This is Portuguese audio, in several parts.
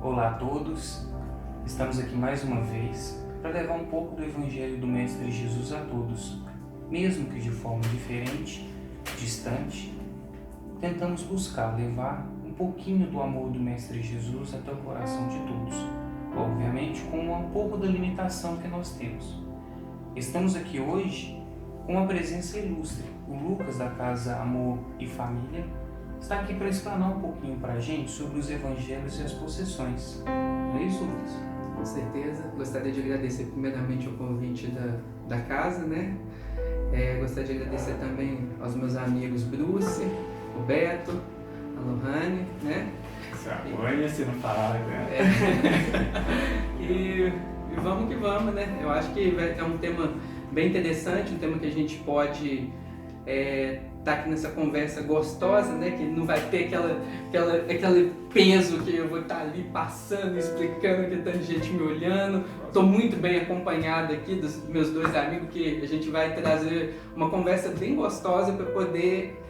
Olá a todos, estamos aqui mais uma vez para levar um pouco do Evangelho do Mestre Jesus a todos, mesmo que de forma diferente, distante. Tentamos buscar levar um pouquinho do amor do Mestre Jesus até o coração de todos, obviamente com um pouco da limitação que nós temos. Estamos aqui hoje com uma presença ilustre, o Lucas da Casa Amor e Família, está aqui para explanar um pouquinho para a gente sobre os evangelhos e as possessões. Não é isso, Lucas? Com certeza. Gostaria de agradecer primeiramente o convite da casa, né? Gostaria de agradecer também aos meus amigos Bruce, o Beto, a Lohane, né? Olha, se não falar, né? E vamos que vamos, né? Eu acho que é um tema bem interessante, um tema que a gente pode tá aqui nessa conversa gostosa, né? Que não vai ter aquele peso que eu vou estar ali passando, explicando, que tanta gente me olhando. Estou muito bem acompanhado aqui dos meus dois amigos, que a gente vai trazer uma conversa bem gostosa para poder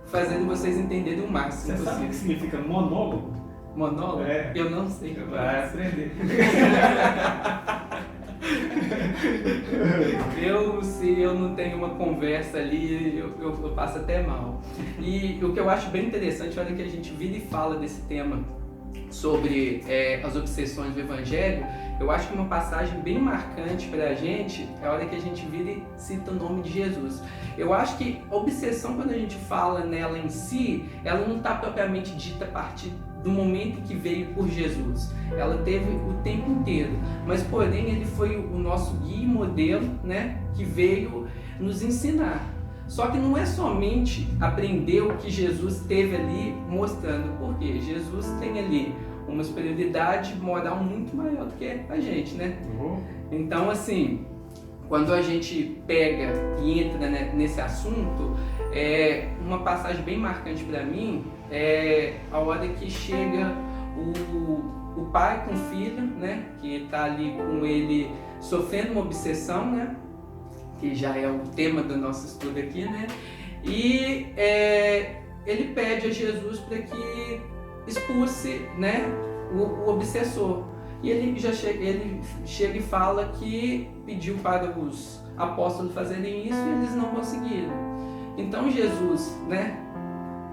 fazer vocês entenderem o máximo possível. Você sabe o que significa monólogo? Monólogo? É. Eu não sei. Vai aprender. Se eu não tenho uma conversa ali, eu passo até mal. E o que eu acho bem interessante, olha que a gente vira e fala desse tema sobre as obsessões do Evangelho, eu acho que uma passagem bem marcante para a gente é a hora que a gente vira e cita o nome de Jesus. Eu acho que a obsessão, quando a gente fala nela em si, ela não está propriamente dita a partir do momento que veio por Jesus. Ela teve o tempo inteiro, mas porém ele foi o nosso guia e modelo, né, que veio nos ensinar. Só que não é somente aprender o que Jesus teve ali mostrando, porque Jesus tem ali uma superioridade moral muito maior do que a gente, né? Então, assim, quando a gente pega e entra, né, nesse assunto, uma passagem bem marcante para mim é a hora que chega o pai com o filho, né, que está ali com ele sofrendo uma obsessão, né, que já é o tema do nosso estudo aqui, né, e ele pede a Jesus para que expulse, né, o obsessor. E ele chega e fala que pediu para os apóstolos fazerem isso e eles não conseguiram. Então Jesus, né,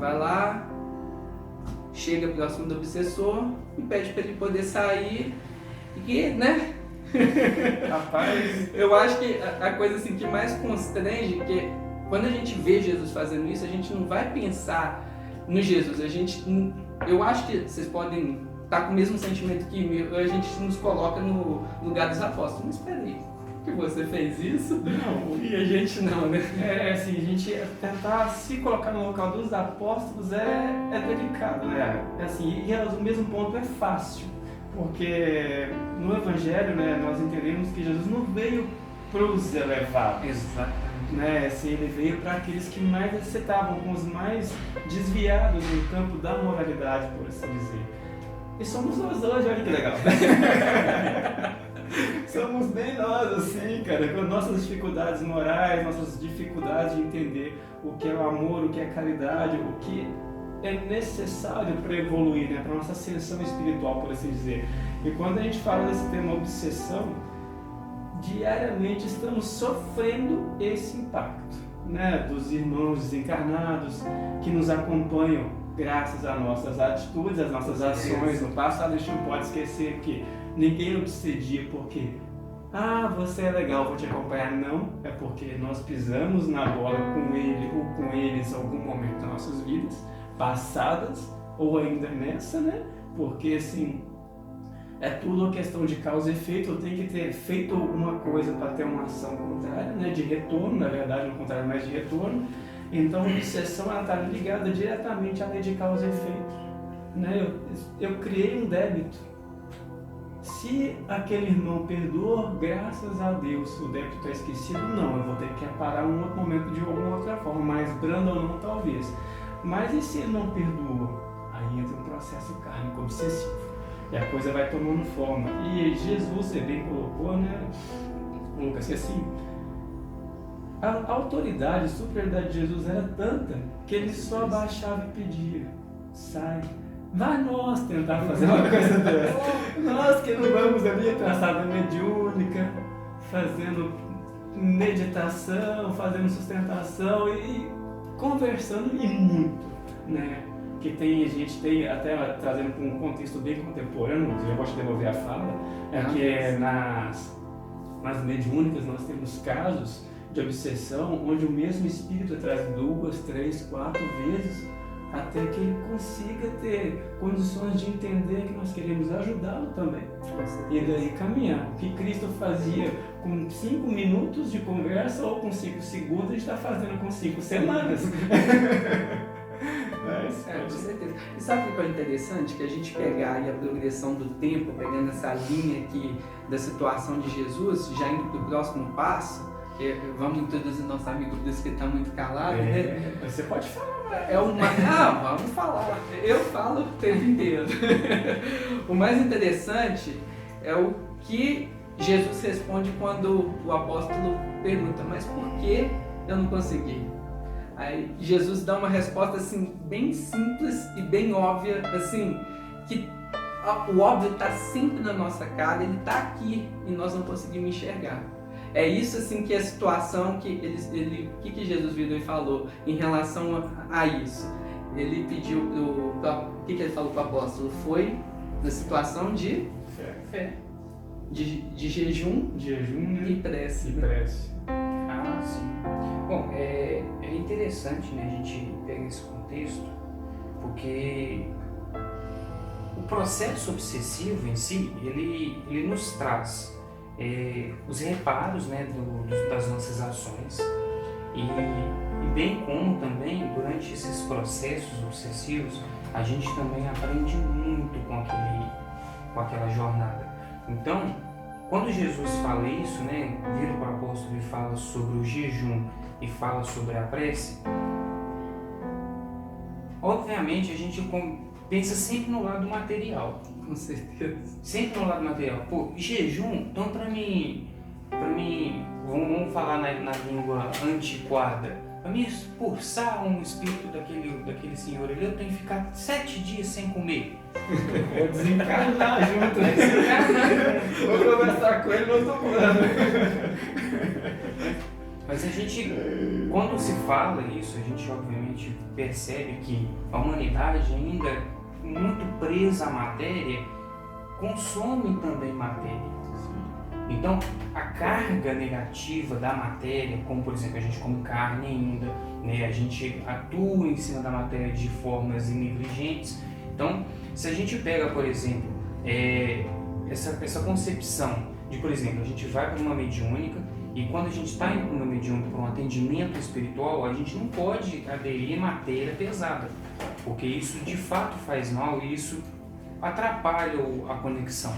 vai lá, chega próximo do obsessor e pede para ele poder sair e, né? Rapaz, eu acho que a coisa assim que mais constrange, que quando a gente vê Jesus fazendo isso, a gente não vai pensar no Jesus. Eu acho que vocês podem estar com o mesmo sentimento que meu, a gente nos coloca no lugar dos apóstolos. Mas espera aí, que você fez isso? não. E a gente não, né? Assim, a gente tentar se colocar no local dos apóstolos é delicado, né? Assim, e ao mesmo ponto é fácil, porque no Evangelho, né, nós entendemos que Jesus não veio para os elevados. Exatamente. Né? Assim, ele veio para aqueles que mais necessitavam, com os mais desviados no campo da moralidade, por assim dizer. E somos nós hoje, olha que legal. Somos bem nós, assim, cara, com nossas dificuldades morais, nossas dificuldades de entender o que é o amor, o que é a caridade, o que é necessário para evoluir, né, para nossa ascensão espiritual, por assim dizer. E quando a gente fala desse tema obsessão, diariamente estamos sofrendo esse impacto, né, dos irmãos desencarnados que nos acompanham graças às nossas atitudes, às nossas ações. No passado a gente não pode esquecer que ninguém obsedia porque você é legal, vou te acompanhar. Não, é porque nós pisamos na bola com ele ou com eles em algum momento das nossas vidas passadas ou ainda nessa, né? Porque assim, é tudo uma questão de causa e efeito. Eu tenho que ter feito alguma coisa para ter uma ação contrária, né? De retorno, na verdade, não contrário, mas de retorno. Então, a obsessão está ligada diretamente à lei de causa e efeito, né? Eu criei um débito. Se aquele irmão perdoou, graças a Deus, o débito está esquecido, não. Eu vou ter que aparar um outro momento de alguma outra forma, mais branda ou não, talvez. Mas e se ele não perdoou? Aí entra um processo kármico obsessivo. E a coisa vai tomando forma. E Jesus, você bem colocou, né, Lucas, que assim, a autoridade, a superioridade de Jesus era tanta que ele só abaixava e pedia: sai, Vai nós tentar fazer uma coisa dessa. Nós que não vamos ali traçada mediúnica, fazendo meditação, fazendo sustentação e conversando e muito, né? Que a gente tem, até trazendo para um contexto bem contemporâneo, eu gosto de devolver a fala, que nas mediúnicas nós temos casos de obsessão onde o mesmo espírito traz 2, 3, 4 vezes até que ele consiga ter condições de entender que nós queremos ajudá-lo também. E daí caminhar. O que Cristo fazia com 5 minutos de conversa ou com 5 segundos, a gente está fazendo com 5 semanas. Com certeza. E sabe o que é interessante? Que a gente pegar aí a progressão do tempo, pegando essa linha aqui da situação de Jesus, já indo para o próximo passo, vamos introduzir nosso amigo Deus que está muito calado, né? Você pode falar. Vamos falar. Eu falo o tempo inteiro. O mais interessante é o que Jesus responde quando o apóstolo pergunta, mas por que eu não consegui? Aí Jesus dá uma resposta assim, bem simples e bem óbvia, assim, que o óbvio está sempre na nossa cara, ele está aqui e nós não conseguimos enxergar. É isso assim que é a situação que o que Jesus virou e falou em relação a isso. Ele pediu, o que ele falou para o apóstolo? Foi na situação de fé. De jejum, né? e prece. Ah, sim. Bom, é interessante, né, a gente pegar esse contexto, porque o processo obsessivo em si, ele nos traz os reparos, né, das nossas ações e bem como também durante esses processos obsessivos a gente também aprende muito com aquela jornada. Então, quando Jesus fala isso, né, vira para o apóstolo e fala sobre o jejum e fala sobre a prece, obviamente a gente pensa sempre no lado material. Com certeza. Sempre no lado material. Pô, jejum, então para mim, vamos falar na língua antiquada, para me expulsar um espírito daquele senhor ali, eu tenho que ficar 7 dias sem comer. Vou desencarnar junto. Vou conversar com ele no outro plano. Mas a gente, quando se fala isso, a gente obviamente percebe que a humanidade ainda muito presa à matéria, consome também matéria. Então, a carga negativa da matéria, como por exemplo a gente come carne ainda, né, a gente atua em cima da matéria de formas negligentes. Então, se a gente pega, por exemplo, essa concepção de, por exemplo, a gente vai para uma mediúnica e quando a gente está indo para uma mediúnica, para um atendimento espiritual, a gente não pode aderir a matéria pesada, porque isso de fato faz mal e isso atrapalha a conexão.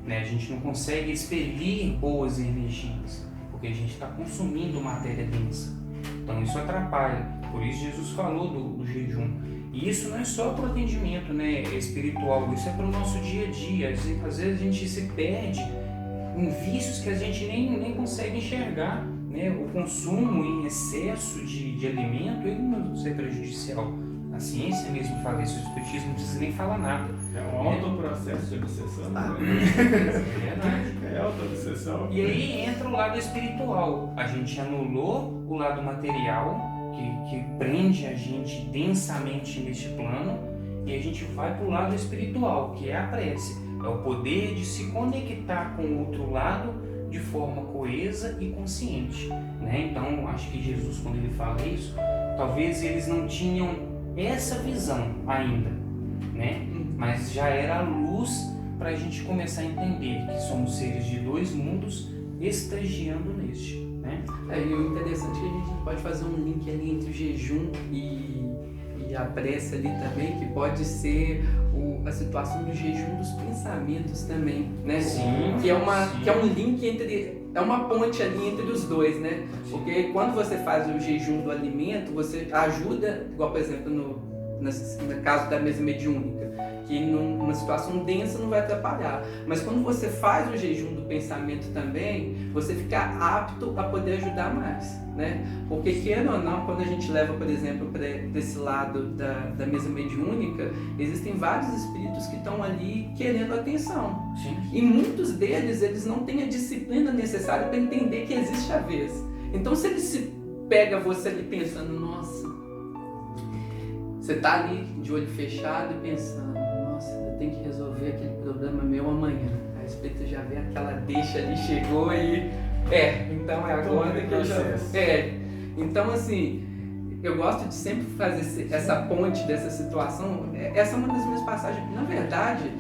Né? A gente não consegue expelir boas energias, porque a gente está consumindo matéria densa. Então isso atrapalha. Por isso Jesus falou do jejum. E isso não é só para o atendimento, né, espiritual, isso é para o nosso dia a dia. Às vezes a gente se perde em vícios que a gente nem consegue enxergar. Né? O consumo em excesso de alimento ele não é prejudicial. A ciência mesmo fala isso, o espiritismo não precisa nem falar nada. É um autoprocesso de obsessão. É verdade. É autoobsessão. E aí entra o lado espiritual. A gente anulou o lado material, que prende a gente densamente neste plano, e a gente vai para o lado espiritual, que é a prece. É o poder de se conectar com o outro lado de forma coesa e consciente. Né? Então, acho que Jesus, quando ele fala isso, talvez eles não tinham essa visão ainda, né? Mas já era a luz para a gente começar a entender que somos seres de 2 mundos estagiando neste, né? E o interessante é que a gente pode fazer um link ali entre o jejum e a prece ali também, que pode ser a situação do jejum dos pensamentos também, né? Sim. Que é um link é uma ponte ali entre os dois, né? Sim. Porque quando você faz o jejum do alimento, você ajuda, igual por exemplo no caso da mesa mediúnica, que não uma situação densa não vai atrapalhar. Mas quando você faz o jejum do pensamento também, você fica apto a poder ajudar mais, né? Porque, querendo ou não, quando a gente leva, por exemplo, para esse lado da mesa mediúnica, existem vários espíritos que estão ali querendo atenção. Sim. E muitos deles, eles não têm a disciplina necessária para entender que existe chavez. Então, se ele se pega você ali pensando, nossa, você tá ali de olho fechado e pensando, nossa, eu tenho que resolver aquele problema meu amanhã. Aí o espírito já vê aquela deixa ali, chegou e... então é agora que eu já... Então, assim, eu gosto de sempre fazer essa ponte dessa situação. Essa é uma das minhas passagens. Na verdade,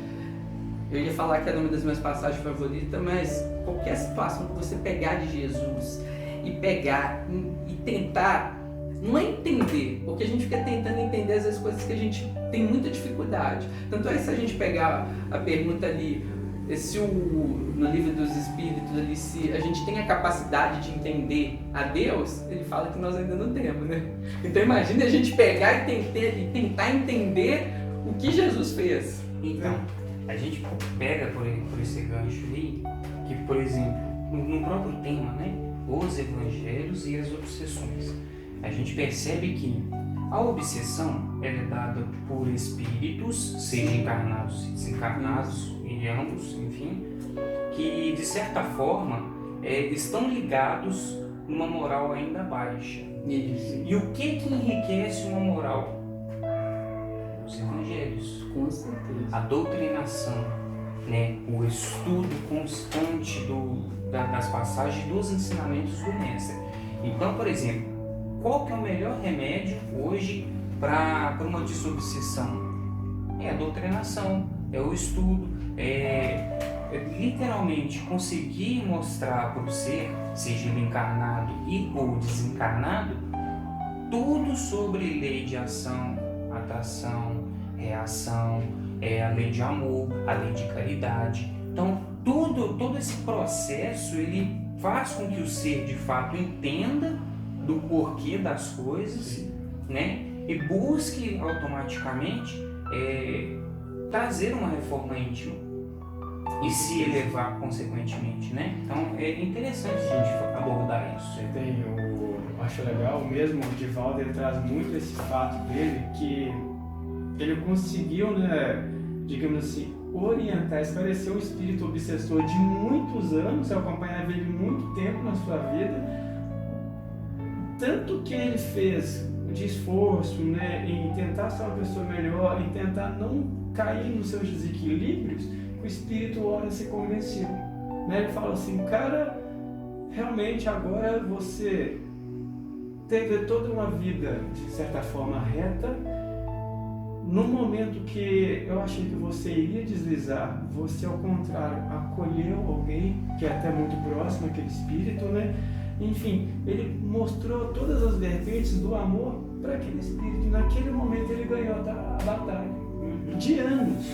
eu ia falar que era uma das minhas passagens favoritas, mas qualquer situação que você pegar de Jesus e pegar e tentar, não é entender, porque a gente fica tentando entender às vezes coisas que a gente tem muita dificuldade. Tanto é que se a gente pegar a pergunta ali, no livro dos Espíritos ali, se a gente tem a capacidade de entender a Deus, ele fala que nós ainda não temos, né? Então imagine a gente pegar e tentar entender o que Jesus fez. Então, a gente pega por esse gancho aí, que, por exemplo, no próprio tema, né? Os evangelhos e as obsessões. A gente percebe que a obsessão é dada por espíritos, seja encarnados e desencarnados, e ambos, enfim, que de certa forma estão ligados numa moral ainda baixa. Isso. E o que enriquece uma moral? Os evangelhos. Com certeza. A doutrinação, né? O estudo constante das passagens dos ensinamentos do Mestre. Então, por exemplo, qual que é o melhor remédio hoje para uma desobsessão? É a doutrinação, é o estudo, literalmente conseguir mostrar para o ser, seja ele encarnado ou desencarnado, tudo sobre lei de ação, atração, reação, a lei de amor, a lei de caridade. Então, todo esse processo ele faz com que o ser de fato entenda do porquê das coisas, né? E busque automaticamente trazer uma reforma íntima e se elevar consequentemente, né? Então é interessante a gente abordar isso. Eu acho legal mesmo, o Divaldo ele traz muito esse fato dele, que ele conseguiu, né, digamos assim, orientar, esclarecer um espírito obsessor de muitos anos, eu acompanhava ele muito tempo na sua vida, tanto que ele fez de esforço, né, em tentar ser uma pessoa melhor, em tentar não cair nos seus desequilíbrios, o espírito ora se convenceu, né? Ele fala assim, cara, realmente agora você teve toda uma vida de certa forma reta. No momento que eu achei que você iria deslizar, você ao contrário acolheu alguém que é até muito próximo àquele espírito, né? Enfim, ele mostrou todas as vertentes do amor para aquele espírito. E naquele momento ele ganhou a batalha. De anos.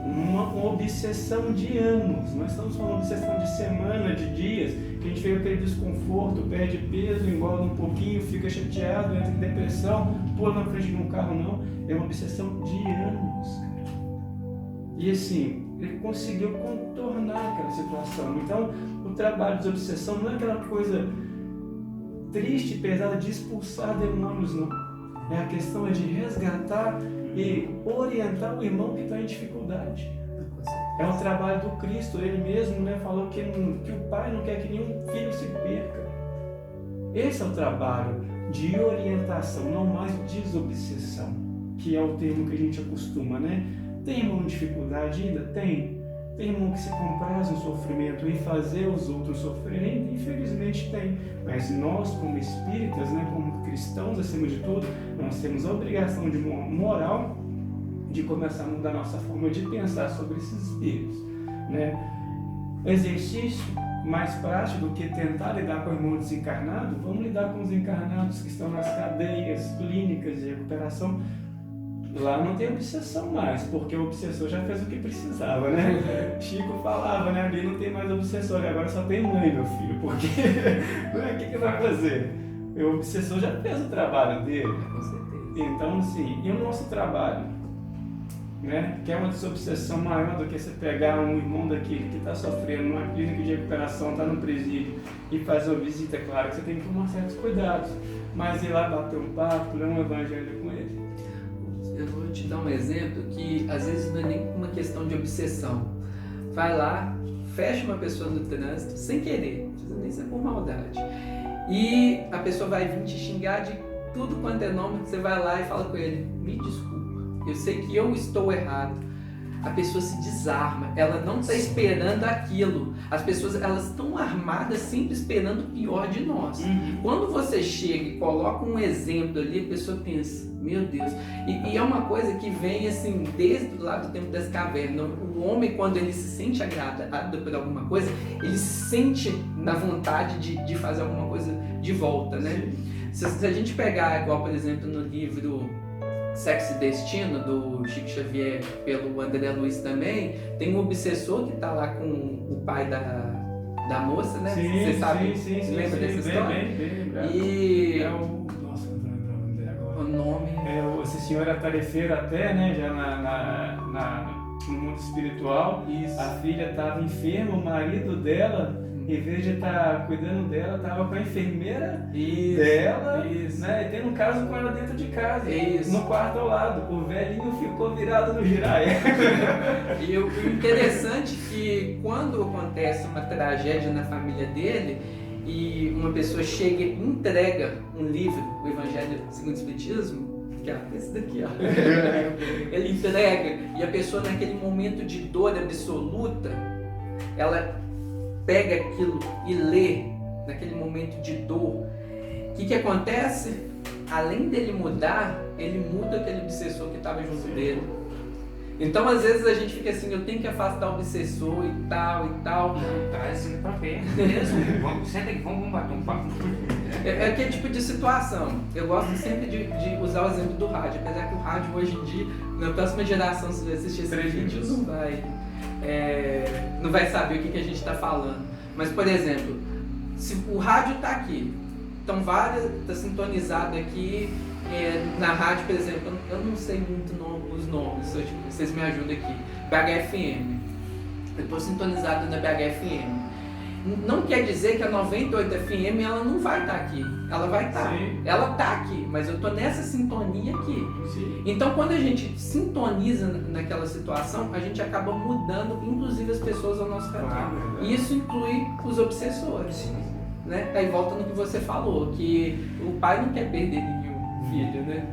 Uma obsessão de anos. Nós estamos falando de obsessão de semana, de dias, que a gente vê aquele desconforto, perde peso, engorda um pouquinho, fica chateado, entra em depressão, pula na frente de um carro, não. É uma obsessão de anos. E assim, ele conseguiu contornar aquela situação. Então, o trabalho de obsessão não é aquela coisa triste, pesada de expulsar demônios, não. A questão é de resgatar e orientar o irmão que está em dificuldade. É o trabalho do Cristo, ele mesmo, né, falou que o Pai não quer que nenhum filho se perca. Esse é o trabalho de orientação, não mais desobsessão, que é o termo que a gente acostuma, né? Tem irmão em dificuldade ainda? Tem. Tem irmão que se compraz no sofrimento e fazer os outros sofrerem? Infelizmente tem. Mas nós, como espíritas, né, como cristãos acima de tudo, nós temos a obrigação de moral de começar a mudar a nossa forma de pensar sobre esses espíritos, né? Exercício mais prático do que tentar lidar com o irmão desencarnado, vamos lidar com os encarnados que estão nas cadeias clínicas de recuperação. Lá não tem obsessão mais, porque o obsessor já fez o que precisava, né? Chico falava, né? Ali não tem mais obsessor, agora só tem mãe, meu filho, porque o que vai fazer? O obsessor já fez o trabalho dele. Com certeza. Então, assim, e o nosso trabalho? né? Que é uma desobsessão maior do que você pegar um irmão daquele que está sofrendo numa clínica de recuperação, está no presídio e fazer uma visita. Claro que você tem que tomar certos cuidados, mas ir lá bater um papo, ler um evangelho com ele. Eu vou te dar um exemplo que às vezes não é nem uma questão de obsessão. Vai lá, fecha uma pessoa no trânsito sem querer, não precisa nem ser por maldade, e a pessoa vai vir te xingar de tudo quanto é nome. Você vai lá e fala com ele: me desculpa, eu sei que eu estou errado. A pessoa se desarma, ela não está esperando aquilo. As pessoas, elas estão armadas sempre esperando o pior de nós. Quando você chega e coloca um exemplo ali, a pessoa pensa: meu Deus. E é uma coisa que vem assim desde lá do tempo das cavernas. O homem, quando ele se sente agradado por alguma coisa, ele se sente na vontade de fazer alguma coisa de volta, né? Se a gente pegar, igual por exemplo no livro Sexo e Destino, do Chico Xavier, pelo André Luiz também, tem um obsessor que está lá com o pai da moça, né? Você sabe? Sim, lembra dessa história? Bem lembrado. E É o... Nossa, não vou lembrar o nome dele agora. o nome... Esse senhor é tarefeiro até, né? Já no mundo espiritual. Isso. A filha estava enferma, o marido dela, em vez de estar cuidando dela, estava com a enfermeira dela, né? E tendo um caso com ela dentro de casa, no quarto ao lado. O velhinho ficou virado no giraia. E o interessante é que quando acontece uma tragédia na família dele e uma pessoa chega e entrega um livro, o Evangelho segundo o Espiritismo, que é esse daqui, ó. Ele entrega, e a pessoa naquele momento de dor absoluta, ela pega aquilo e lê naquele momento de dor. O que acontece? Além dele mudar, ele muda aquele obsessor que estava junto dele. Então às vezes a gente fica assim: eu tenho que afastar o obsessor e tal. Traz ele pra perto mesmo. Senta aqui, vamos bater um papo. É aquele tipo de situação. Eu gosto sempre de usar o exemplo do rádio, apesar que o rádio hoje em dia, na próxima geração, se você assistir esse vídeo, não vai saber o que a gente está falando. Mas, por exemplo, se o rádio está aqui, então está sintonizado aqui na rádio, por exemplo, eu não sei muito os nomes, vocês me ajudam aqui. BHFM. Eu estou sintonizado na BHFM. Não quer dizer que a 98 FM ela não vai estar aqui. Ela vai estar. Ela está aqui, mas eu estou nessa sintonia aqui. Sim. Então, quando a gente sintoniza naquela situação, a gente acaba mudando, inclusive, as pessoas ao nosso redor. Claro, E isso inclui os obsessores. Né? Aí volta no que você falou, que o pai não quer perder nenhum filho, né?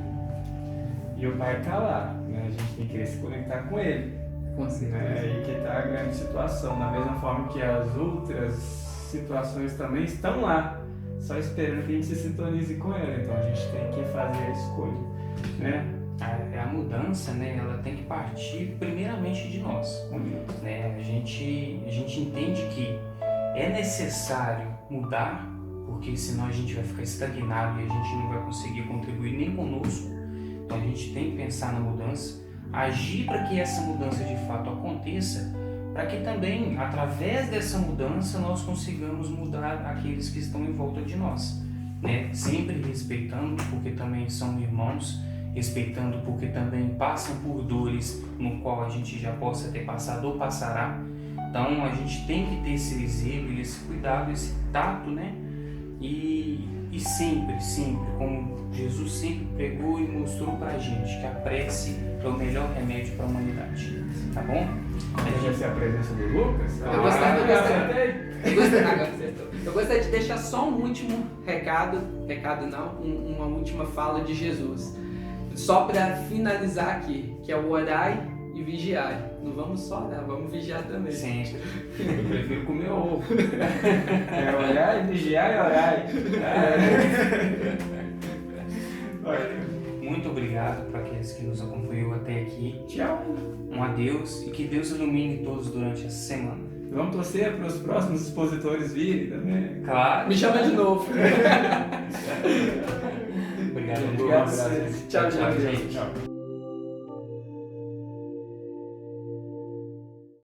E o pai está lá, né? A gente tem que querer se conectar com ele. Com certeza. Aí que está a grande situação, da mesma forma que as outras situações também estão lá, só esperando que a gente se sintonize com ela. Então a gente tem que fazer a escolha, né? A mudança, né, ela tem que partir primeiramente de nós, né? A gente entende que é necessário mudar, porque senão a gente vai ficar estagnado e a gente não vai conseguir contribuir nem conosco. Então a gente tem que pensar na mudança, agir para que essa mudança de fato aconteça, para que também, através dessa mudança, nós consigamos mudar aqueles que estão em volta de nós, né? Sempre respeitando, porque também são irmãos, respeitando porque também passam por dores no qual a gente já possa ter passado ou passará. Então a gente tem que ter esse zelo, esse cuidado, esse tato, né? E sempre, como Jesus sempre pregou e mostrou pra gente, que a prece é o melhor remédio para a humanidade. Tá bom? Vai ser a presença do Lucas? Eu gostaria de deixar só um último uma última fala de Jesus. Só para finalizar aqui, que é o orai e vigiai. Não vamos só orar, vamos vigiar também. Sempre. Eu prefiro comer ovo. É orar e vigiar e orar. Muito obrigado para aqueles que nos acompanhou até aqui. Tchau. Um adeus e que Deus ilumine todos durante essa semana. Vamos torcer para os próximos expositores virem também. Claro. Me chama de novo. Obrigado, Obrigado, Lucas. tchau, Tchau, gente. Tchau.